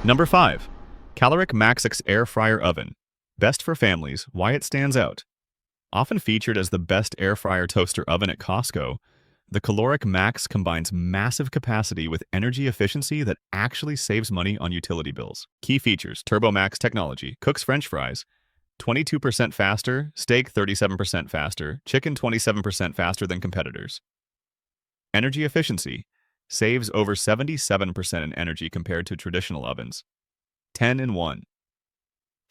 Number 5. Caloric Max X Air Fryer Oven. Best for families, why it stands out. Often featured as the best air fryer toaster oven at Costco, the Caloric Max combines massive capacity with energy efficiency that actually saves money on utility bills. Key features: Turbo Max technology, cooks French fries 22% faster, steak 37% faster, chicken 27% faster than competitors. Energy efficiency, saves over 77% in energy compared to traditional ovens. 10 in 1.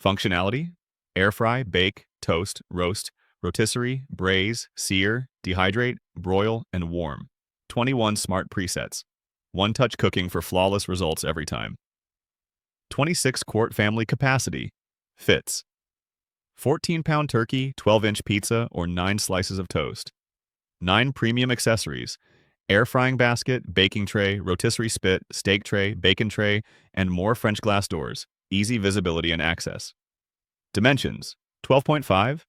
Functionality: air fry, bake, toast, roast, rotisserie, braise, sear, dehydrate, broil, and warm. 21 smart presets. One-touch cooking for flawless results every time. 26-quart family capacity. Fits 14-pound turkey, 12-inch pizza, or 9 slices of toast. 9 premium accessories: air frying basket, baking tray, rotisserie spit, steak tray, bacon tray, and more French glass doors. Easy visibility and access. Dimensions: 12.5,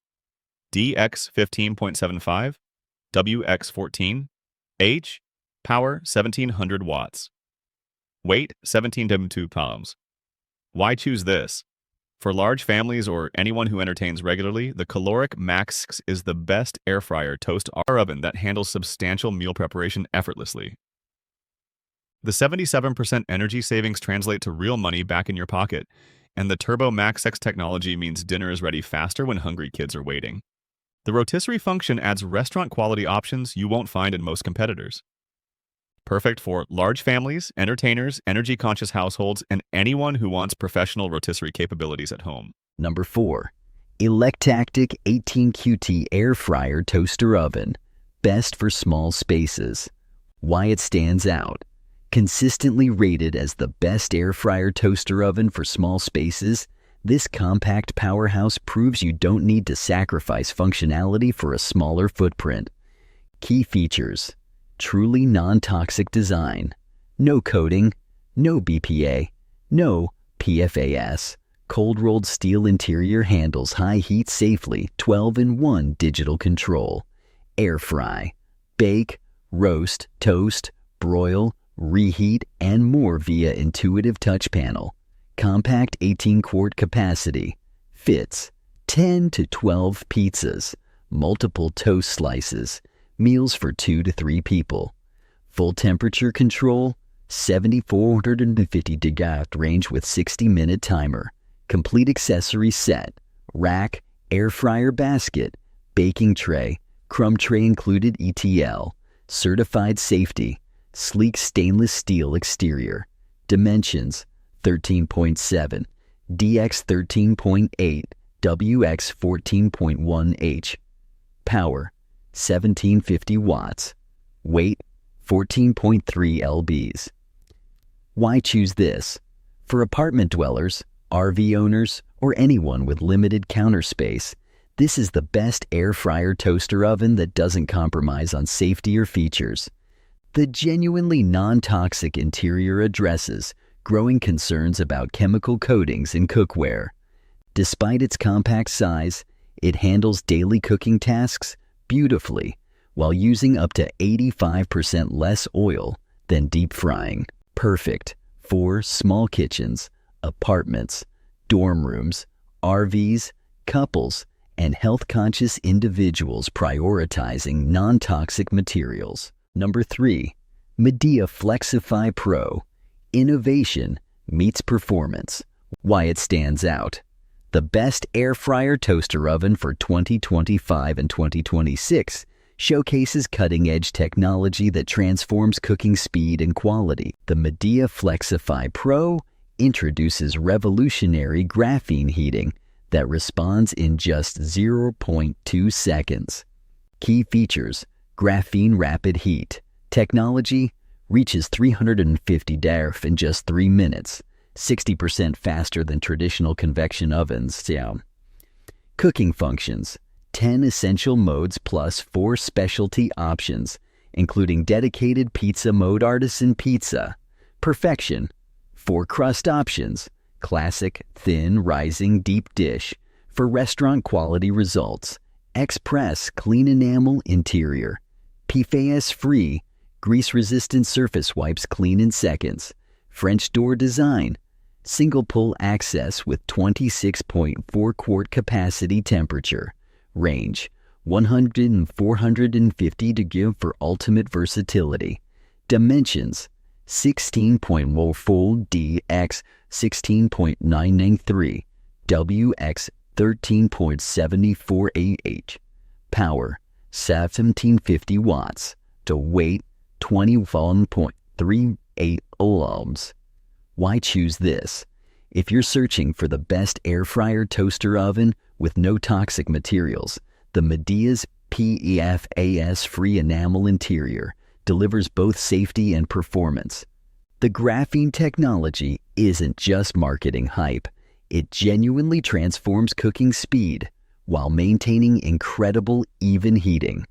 DX 15.75, WX 14, H, power 1700 watts. Weight 17.2 pounds. Why choose this? For large families or anyone who entertains regularly, the Caloric Max is the best air fryer toast oven that handles substantial meal preparation effortlessly. The 77% energy savings translate to real money back in your pocket, and the Turbo Max X technology means dinner is ready faster when hungry kids are waiting. The rotisserie function adds restaurant-quality options you won't find in most competitors. Perfect for large families, entertainers, energy-conscious households, and anyone who wants professional rotisserie capabilities at home. Number 4. Electactic 18QT Air Fryer Toaster Oven. Best for small spaces. Why it stands out. Consistently rated as the best air fryer toaster oven for small spaces, this compact powerhouse proves you don't need to sacrifice functionality for a smaller footprint. Key features: truly non-toxic design, no coating, no BPA, no PFAS, cold-rolled steel interior handles high heat safely, 12-in-1 digital control, air fry, bake, roast, toast, broil, reheat, and more via intuitive touch panel. Compact 18-quart capacity. Fits 10 to 12 pizzas, multiple toast slices, meals for 2 to 3 people. Full temperature control, 7450 degree range with 60-minute timer. Complete accessory set, rack, air fryer basket, baking tray, crumb tray included ETL, certified safety, sleek stainless steel exterior. Dimensions: 13.7, DX 13.8, WX 14.1 H. Power: 1750 watts. Weight: 14.3 lbs. Why choose this? For apartment dwellers, RV owners, or anyone with limited counter space, this is the best air fryer toaster oven that doesn't compromise on safety or features. The genuinely non-toxic interior addresses growing concerns about chemical coatings in cookware. Despite its compact size, it handles daily cooking tasks beautifully while using up to 85% less oil than deep frying. Perfect for small kitchens, apartments, dorm rooms, RVs, couples, and health-conscious individuals prioritizing non-toxic materials. Number 3. Medea Flexify Pro. Innovation meets performance. Why it stands out. The best air fryer toaster oven for 2025 and 2026 showcases cutting-edge technology that transforms cooking speed and quality. The Medea Flexify Pro introduces revolutionary graphene heating that responds in just 0.2 seconds. Key features: graphene rapid heat. Technology reaches 350 degrees in just 3 minutes, 60% faster than traditional convection ovens. Cooking functions: 10 essential modes plus 4 specialty options, including dedicated pizza mode, artisan pizza. Perfection: 4 crust options, classic, thin, rising, deep dish, for restaurant quality results. Express clean enamel interior, PFAS-free, grease-resistant surface wipes clean in seconds. French door design, single pull access with 26.4 quart capacity temperature, range 100 and 450 to give for ultimate versatility, dimensions 16.14 D x 16.993 W x 13.74 AH, power 1750 watts, to weight 21.38 ohms. Why choose this? If you're searching for the best air fryer toaster oven with no toxic materials, the Medea's PFAS-free enamel interior delivers both safety and performance. The graphene technology isn't just marketing hype. It genuinely transforms cooking speed while maintaining incredible even heating.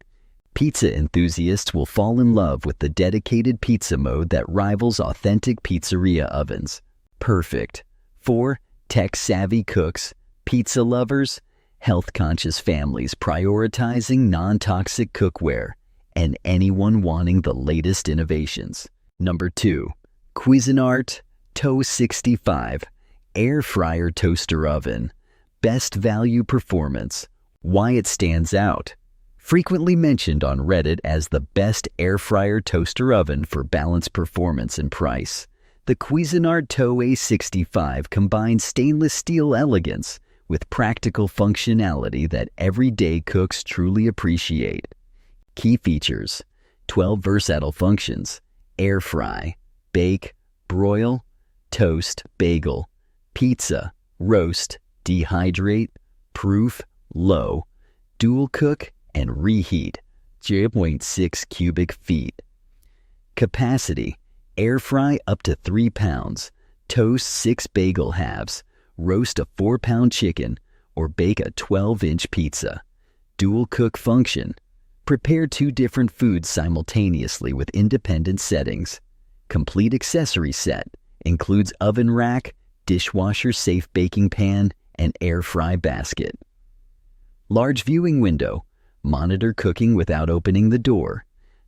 Pizza enthusiasts will fall in love with the dedicated pizza mode that rivals authentic pizzeria ovens. Perfect for tech-savvy cooks, pizza lovers, health-conscious families prioritizing non-toxic cookware, and anyone wanting the latest innovations. Number 2. Cuisinart Toast 65 Air Fryer Toaster Oven. Best value performance. Why it stands out. Frequently mentioned on Reddit as the best air fryer toaster oven for balanced performance and price. The Cuisinart A65 combines stainless steel elegance with practical functionality that everyday cooks truly appreciate. Key features: 12 versatile functions: air fry, bake, broil, toast, bagel, pizza, roast, dehydrate, proof, low, dual cook, and reheat, 0.6 cubic feet. Capacity: air fry up to 3 pounds, toast 6 bagel halves, roast a 4-pound chicken, or bake a 12-inch pizza. Dual cook function: prepare 2 different foods simultaneously with independent settings. Complete accessory set includes oven rack, dishwasher safe baking pan, and air fry basket. Large viewing window: monitor cooking without opening the door.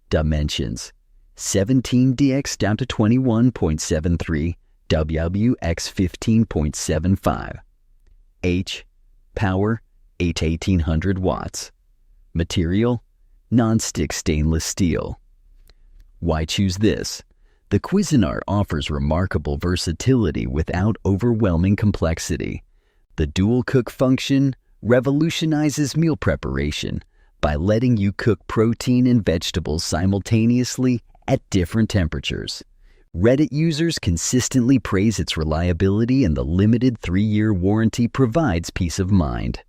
Dimensions: 17dx down to 21.73 WX 15.75. H. Power 8 to 1800 watts. Material: non-stick stainless steel. Why choose this? The Cuisinart offers remarkable versatility without overwhelming complexity. The dual cook function revolutionizes meal preparation by letting you cook protein and vegetables simultaneously at different temperatures. Reddit users consistently praise its reliability, and the limited 3-year warranty provides peace of mind.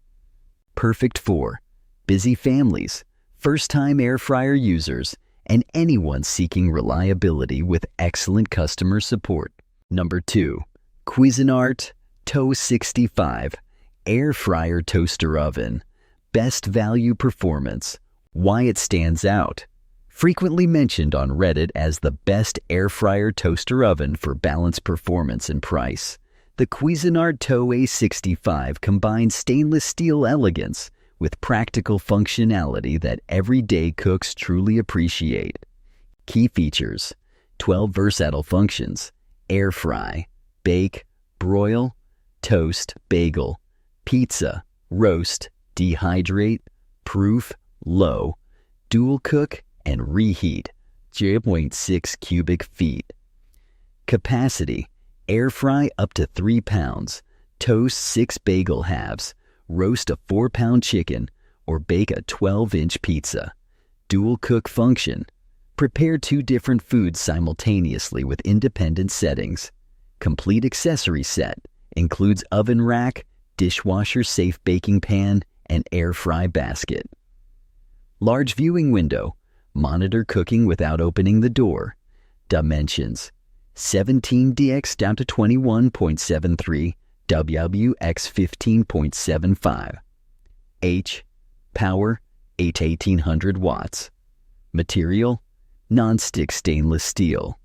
Perfect for busy families, first-time air fryer users, and anyone seeking reliability with excellent customer support. Number 2. Cuisinart Toast 65 Air Fryer Toaster Oven. Best value performance. Why it stands out. Frequently mentioned on Reddit as the best air fryer toaster oven for balanced performance and price. The Cuisinart A65 combines stainless steel elegance with practical functionality that everyday cooks truly appreciate. Key features: 12 versatile functions: air fry, bake, broil, toast, bagel, pizza, roast, dehydrate, proof, low, dual cook, and reheat, 0.6 cubic feet. Capacity: air fry up to 3 pounds, toast 6 bagel halves, roast a 4-pound chicken, or bake a 12-inch pizza. Dual cook function: prepare 2 different foods simultaneously with independent settings. Complete accessory set includes oven rack, dishwasher safe baking pan, and air fry basket. Large viewing window: monitor cooking without opening the door. Dimensions: 17dx down to 21.73 WX 15.75. H. Power 8 to 1800 watts. Material: non-stick stainless steel.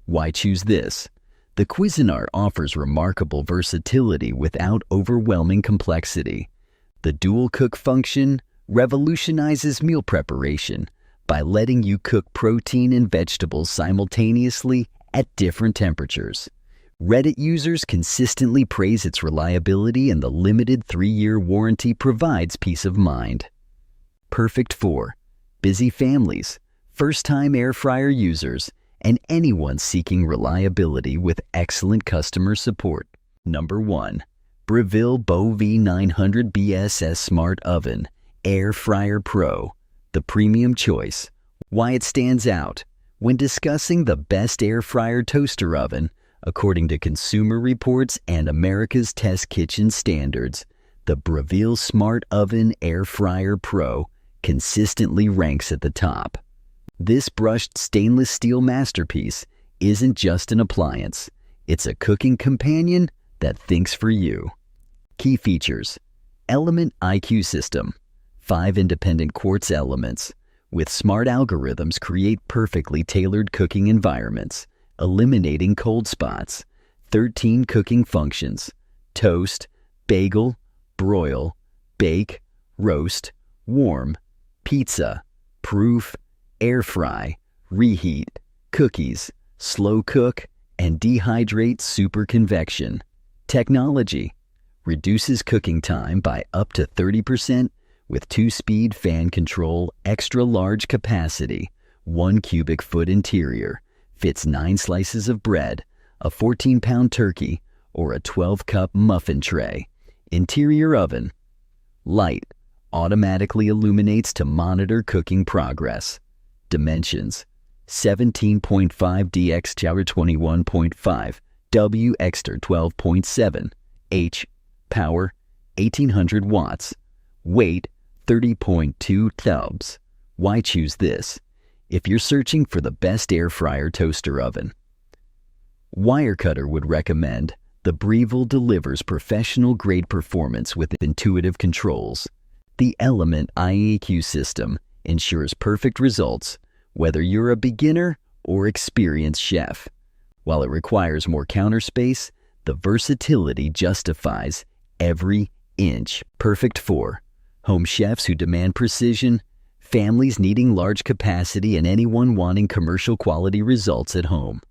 Why choose this? The Cuisinart offers remarkable versatility without overwhelming complexity. The dual cook function revolutionizes meal preparation by letting you cook protein and vegetables simultaneously at different temperatures. Reddit users consistently praise its reliability, and the limited 3-year warranty provides peace of mind. Perfect for busy families, first-time air fryer users, and anyone seeking reliability with excellent customer support. Number 1. Breville Beau V900 BSS Smart Oven Air Fryer Pro, the premium choice. Why it stands out? When discussing the best air fryer toaster oven, according to Consumer Reports and America's Test Kitchen Standards, the Breville Smart Oven Air Fryer Pro consistently ranks at the top. This brushed stainless steel masterpiece isn't just an appliance, it's a cooking companion that thinks for you. Key features: Element IQ system, 5 independent quartz elements, with smart algorithms create perfectly tailored cooking environments, eliminating cold spots. 13 cooking functions: toast, bagel, broil, bake, roast, warm, pizza, proof, air fry, reheat, cookies, slow cook, and dehydrate super convection. Technology: reduces cooking time by up to 30% with 2-speed fan control, extra large capacity, 1 cubic foot interior, fits 9 slices of bread, a 14-pound turkey, or a 12-cup muffin tray. Interior oven: light, automatically illuminates to monitor cooking progress. Dimensions: 17.5 dx 21.5 W x 12.7 H. Power: 1800 watts. Weight: 30.2 tubs. Why choose this? If you're searching for the best air fryer toaster oven, Wirecutter would recommend. The Breville delivers professional-grade performance with intuitive controls. The Element IQ system ensures perfect results, whether you're a beginner or experienced chef. While it requires more counter space, the versatility justifies every inch. Perfect for home chefs who demand precision, families needing large capacity, and anyone wanting commercial quality results at home.